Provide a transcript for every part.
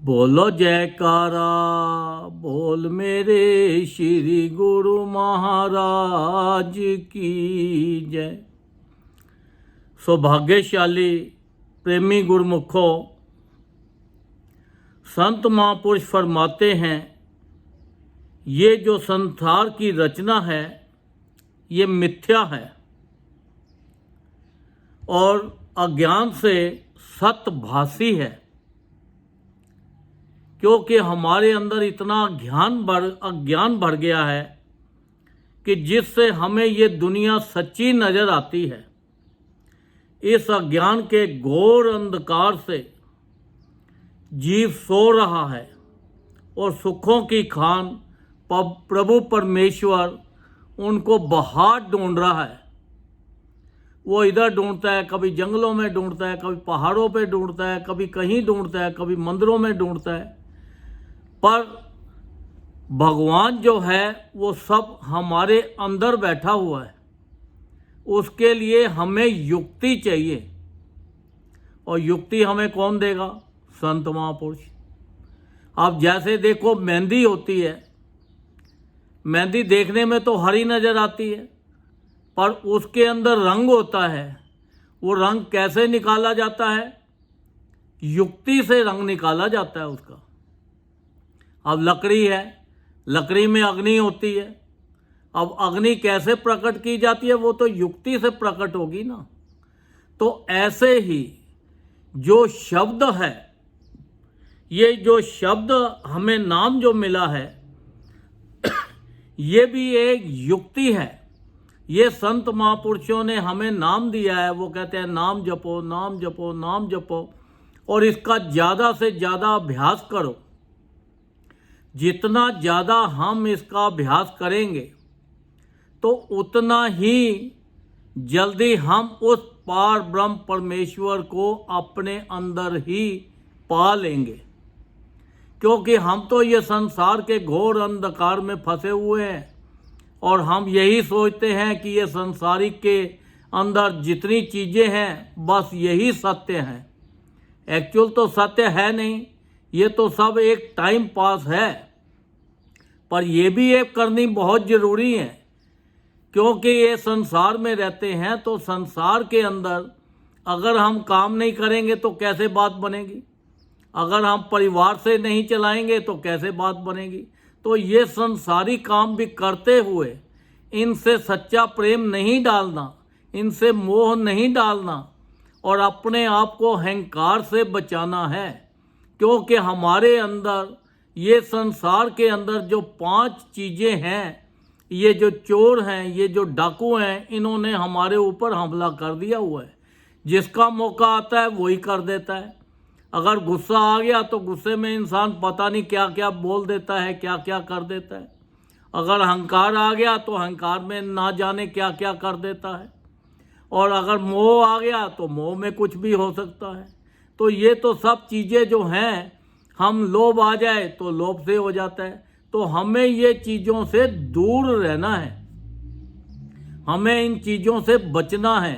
बोलो जयकारा बोल मेरे श्री गुरु महाराज की जय। सौभाग्यशाली प्रेमी गुरुमुखों, संत महापुरुष फरमाते हैं ये जो संसार की रचना है ये मिथ्या है और अज्ञान से सतभाषी है, क्योंकि हमारे अंदर इतना अज्ञान बढ़ गया है कि जिससे हमें ये दुनिया सच्ची नज़र आती है। इस अज्ञान के घोर अंधकार से जीव सो रहा है और सुखों की खान प्रभु परमेश्वर उनको बाहर ढूंढ रहा है। वो इधर ढूंढता है, कभी जंगलों में ढूंढता है, कभी पहाड़ों पे ढूंढता है, कभी कहीं ढूंढता है, कभी मंदिरों में ढूंढता है। पर भगवान जो है वो सब हमारे अंदर बैठा हुआ है। उसके लिए हमें युक्ति चाहिए, और युक्ति हमें कौन देगा? संत महापुरुष। आप जैसे देखो मेहंदी होती है, मेहंदी देखने में तो हरी नज़र आती है, पर उसके अंदर रंग होता है। वो रंग कैसे निकाला जाता है? युक्ति से रंग निकाला जाता है उसका। अब लकड़ी है, लकड़ी में अग्नि होती है। अब अग्नि कैसे प्रकट की जाती है? वो तो युक्ति से प्रकट होगी ना। तो ऐसे ही जो शब्द है, ये जो शब्द हमें नाम जो मिला है ये भी एक युक्ति है। ये संत महापुरुषों ने हमें नाम दिया है। वो कहते हैं नाम जपो, नाम जपो, नाम जपो, और इसका ज़्यादा से ज़्यादा अभ्यास करो। जितना ज़्यादा हम इसका अभ्यास करेंगे तो उतना ही जल्दी हम उस पार ब्रह्म परमेश्वर को अपने अंदर ही पा लेंगे। क्योंकि हम तो ये संसार के घोर अंधकार में फंसे हुए हैं और हम यही सोचते हैं कि ये संसारिक के अंदर जितनी चीज़ें हैं बस यही सत्य हैं। एक्चुअल तो सत्य है नहीं, ये तो सब एक टाइम पास है। पर ये भी एक करनी बहुत ज़रूरी है, क्योंकि ये संसार में रहते हैं तो संसार के अंदर अगर हम काम नहीं करेंगे तो कैसे बात बनेगी? अगर हम परिवार से नहीं चलाएंगे तो कैसे बात बनेगी? तो ये संसारी काम भी करते हुए इनसे सच्चा प्रेम नहीं डालना, इनसे मोह नहीं डालना और अपने आप को अहंकार से बचाना है। क्योंकि हमारे अंदर ये संसार के अंदर जो 5 चीज़ें हैं, ये जो चोर हैं, ये जो डाकू हैं, इन्होंने हमारे ऊपर हमला कर दिया हुआ है। जिसका मौका आता है वही कर देता है। अगर गुस्सा आ गया तो गुस्से में इंसान पता नहीं क्या क्या बोल देता है, क्या क्या कर देता है। अगर अहंकार आ गया तो अहंकार में ना जाने क्या क्या कर देता है। और अगर मोह आ गया तो मोह में कुछ भी हो सकता है। तो ये तो सब चीज़ें जो हैं, हम लोभ आ जाए तो लोभ से हो जाता है। तो हमें ये चीज़ों से दूर रहना है, हमें इन चीज़ों से बचना है।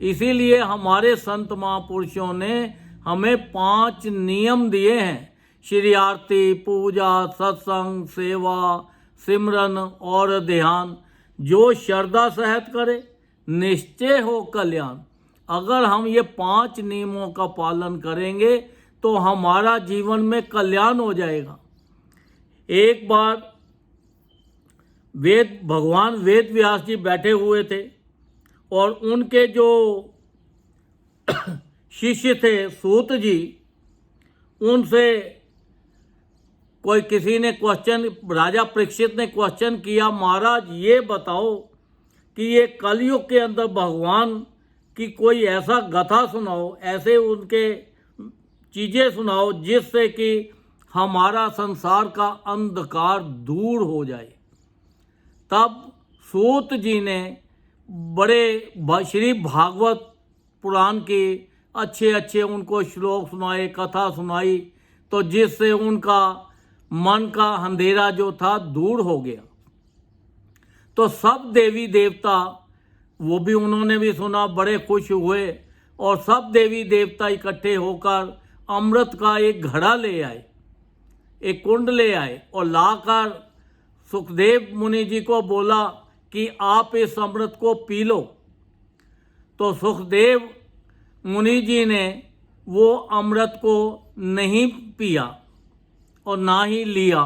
इसीलिए हमारे संत महापुरुषों ने हमें 5 नियम दिए हैं। श्री आरती, पूजा, सत्संग, सेवा, सिमरन और ध्यान। जो श्रद्धा सहित करे निश्चय हो कल्याण। अगर हम ये 5 नियमों का पालन करेंगे तो हमारा जीवन में कल्याण हो जाएगा। एक बार भगवान वेद व्यास जी बैठे हुए थे और उनके जो शिष्य थे सूत जी, उनसे किसी ने राजा परीक्षित ने क्वेश्चन किया, महाराज ये बताओ कि ये कलयुग के अंदर भगवान की कोई ऐसा गाथा सुनाओ, ऐसे उनके चीज़ें सुनाओ जिससे कि हमारा संसार का अंधकार दूर हो जाए। तब सूत जी ने बड़े श्री भागवत पुराण के अच्छे अच्छे उनको श्लोक सुनाए, कथा सुनाई, तो जिससे उनका मन का अंधेरा जो था दूर हो गया। तो सब देवी देवता वो भी उन्होंने भी सुना, बड़े खुश हुए और सब देवी देवता इकट्ठे होकर अमृत का एक घड़ा ले आए एक कुंड ले आए और लाकर सुखदेव मुनि जी को बोला कि आप इस अमृत को पी लो। तो सुखदेव मुनि जी ने वो अमृत को नहीं पिया और ना ही लिया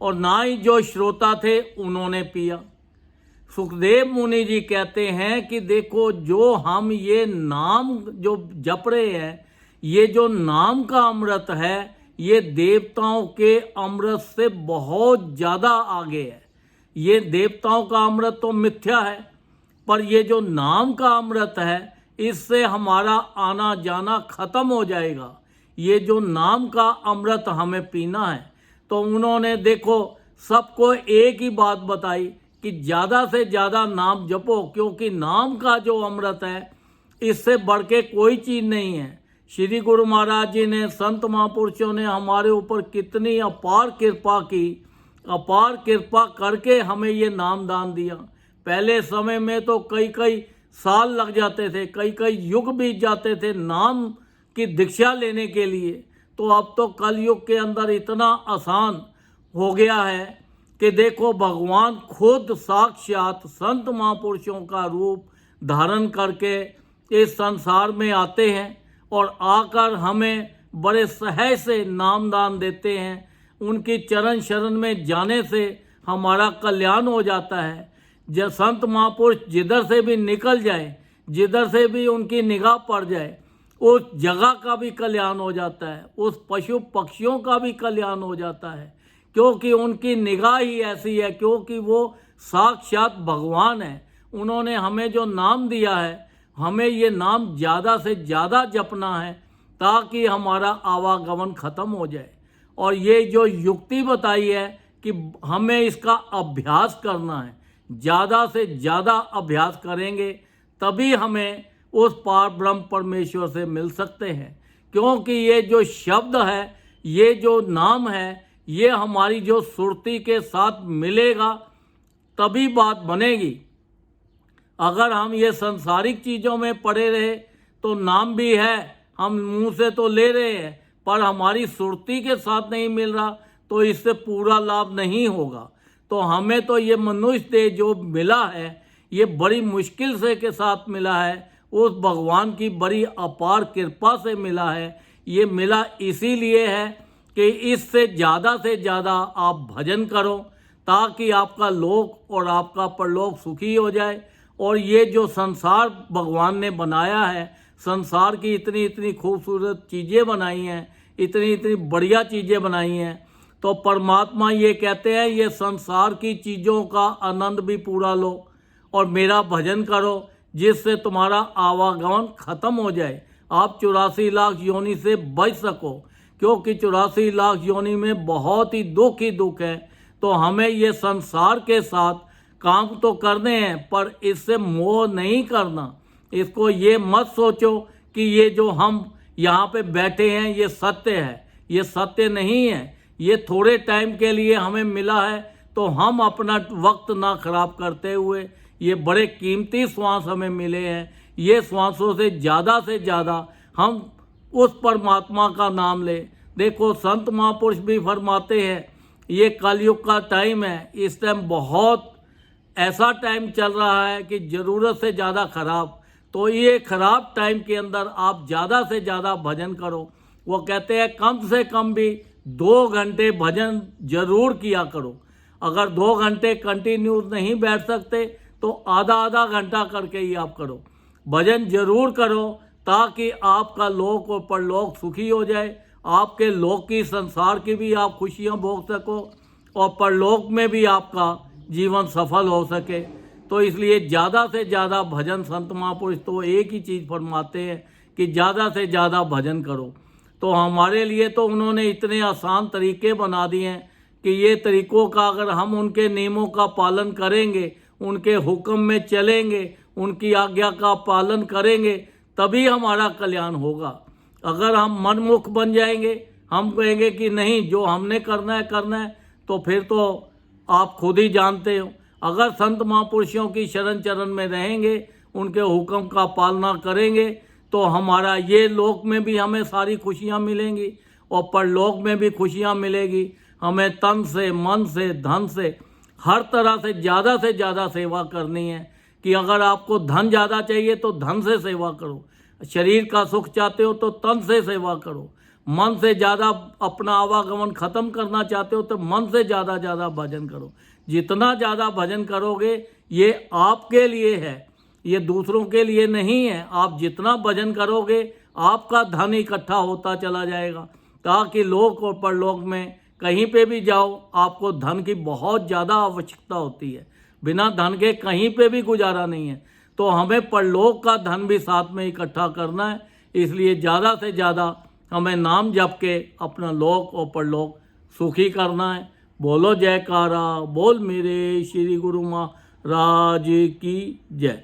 और ना ही जो श्रोता थे उन्होंने पिया। सुखदेव मुनि जी कहते हैं कि देखो, जो हम ये नाम जो जप रहे हैं, ये जो नाम का अमृत है, ये देवताओं के अमृत से बहुत ज़्यादा आगे है। ये देवताओं का अमृत तो मिथ्या है, पर ये जो नाम का अमृत है, इससे हमारा आना जाना खत्म हो जाएगा। ये जो नाम का अमृत हमें पीना है। तो उन्होंने देखो सबको एक ही बात बताई कि ज़्यादा से ज़्यादा नाम जपो, क्योंकि नाम का जो अमृत है, इससे बढ़ के कोई चीज़ नहीं है। श्री गुरु महाराज जी ने, संत महापुरुषों ने हमारे ऊपर कितनी अपार कृपा की, अपार कृपा करके हमें ये नाम दान दिया। पहले समय में तो कई कई साल लग जाते थे, कई कई युग बीत जाते थे नाम की दीक्षा लेने के लिए। तो अब तो कलयुग के अंदर इतना आसान हो गया है कि देखो, भगवान खुद साक्षात संत महापुरुषों का रूप धारण करके इस संसार में आते हैं और आकर हमें बड़े सहज से नामदान देते हैं। उनकी चरण शरण में जाने से हमारा कल्याण हो जाता है। जब संत महापुरुष जिधर से भी निकल जाए, जिधर से भी उनकी निगाह पड़ जाए, उस जगह का भी कल्याण हो जाता है, उस पशु पक्षियों का भी कल्याण हो जाता है, क्योंकि उनकी निगाह ही ऐसी है, क्योंकि वो साक्षात भगवान है। उन्होंने हमें जो नाम दिया है, हमें ये नाम ज़्यादा से ज़्यादा जपना है ताकि हमारा आवागमन खत्म हो जाए। और ये जो युक्ति बताई है कि हमें इसका अभ्यास करना है, ज़्यादा से ज़्यादा अभ्यास करेंगे तभी हमें उस पार ब्रह्म परमेश्वर से मिल सकते हैं। क्योंकि ये जो शब्द है, ये जो नाम है, ये हमारी जो सुरती के साथ मिलेगा तभी बात बनेगी। अगर हम ये सांसारिक चीज़ों में पड़े रहे तो नाम भी है, हम मुंह से तो ले रहे हैं, पर हमारी सुरती के साथ नहीं मिल रहा तो इससे पूरा लाभ नहीं होगा। तो हमें तो ये मनुष्य देह जो मिला है, ये बड़ी मुश्किल से के साथ मिला है, उस भगवान की बड़ी अपार कृपा से मिला है। ये मिला इसीलिए है कि इससे से ज़्यादा आप भजन करो ताकि आपका लोक और आपका परलोक सुखी हो जाए। और ये जो संसार भगवान ने बनाया है, संसार की इतनी इतनी खूबसूरत चीज़ें बनाई हैं, इतनी इतनी बढ़िया चीज़ें बनाई हैं, तो परमात्मा ये कहते हैं ये संसार की चीज़ों का आनंद भी पूरा लो और मेरा भजन करो, जिससे तुम्हारा आवागमन खत्म हो जाए, आप 84 लाख योनि से बच सको। क्योंकि 84 लाख योनि में बहुत ही दुख है। तो हमें ये संसार के साथ काम तो करने हैं, पर इससे मोह नहीं करना। इसको ये मत सोचो कि ये जो हम यहाँ पे बैठे हैं ये सत्य है, ये सत्य नहीं है। ये थोड़े टाइम के लिए हमें मिला है, तो हम अपना वक्त ना खराब करते हुए, ये बड़े कीमती श्वास हमें मिले हैं, ये श्वासों से ज़्यादा हम उस परमात्मा का नाम लें। देखो संत महापुरुष भी फरमाते हैं, ये कलयुग का टाइम है, इस टाइम बहुत ऐसा टाइम चल रहा है कि ज़रूरत से ज़्यादा खराब। तो ये खराब टाइम के अंदर आप ज़्यादा से ज़्यादा भजन करो। वो कहते हैं कम से कम भी 2 घंटे भजन जरूर किया करो। अगर 2 घंटे कंटिन्यूस नहीं बैठ सकते तो आधा घंटा करके ही आप करो, भजन जरूर करो ताकि आपका लोक और परलोक सुखी हो जाए। आपके लोक की, संसार की भी आप खुशियाँ भोग सको और परलोक में भी आपका जीवन सफल हो सके। तो इसलिए ज़्यादा से ज़्यादा भजन, संत महापुरुष तो एक ही चीज़ फरमाते हैं कि ज़्यादा से ज़्यादा भजन करो। तो हमारे लिए तो उन्होंने इतने आसान तरीके बना दिए हैं कि ये तरीक़ों का अगर हम उनके नियमों का पालन करेंगे, उनके हुक्म में चलेंगे, उनकी आज्ञा का पालन करेंगे, तभी हमारा कल्याण होगा। अगर हम मनमुख बन जाएंगे, हम कहेंगे कि नहीं जो हमने करना है, तो फिर तो आप खुद ही जानते हो। अगर संत महापुरुषों की शरण चरण में रहेंगे, उनके हुक्म का पालना करेंगे, तो हमारा ये लोक में भी हमें सारी खुशियाँ मिलेंगी और परलोक में भी खुशियाँ मिलेगी। हमें तन से, मन से, धन से, हर तरह से ज़्यादा सेवा करनी है। कि अगर आपको धन ज़्यादा चाहिए तो धन से सेवा करो, शरीर का सुख चाहते हो तो तन से सेवा करो, मन से ज़्यादा अपना आवागमन ख़त्म करना चाहते हो तो मन से ज़्यादा भजन करो। जितना ज़्यादा भजन करोगे ये आपके लिए है, ये दूसरों के लिए नहीं है। आप जितना भजन करोगे आपका धन इकट्ठा होता चला जाएगा, ताकि लोक और परलोक में कहीं पे भी जाओ आपको धन की बहुत ज़्यादा आवश्यकता होती है। बिना धन के कहीं पे भी गुजारा नहीं है। तो हमें परलोक का धन भी साथ में इकट्ठा करना है। इसलिए ज़्यादा से ज़्यादा हमें नाम जप के अपना लोक और परलोक सुखी करना है। बोलो जयकारा, बोल मेरे श्री गुरु महाराज की जय।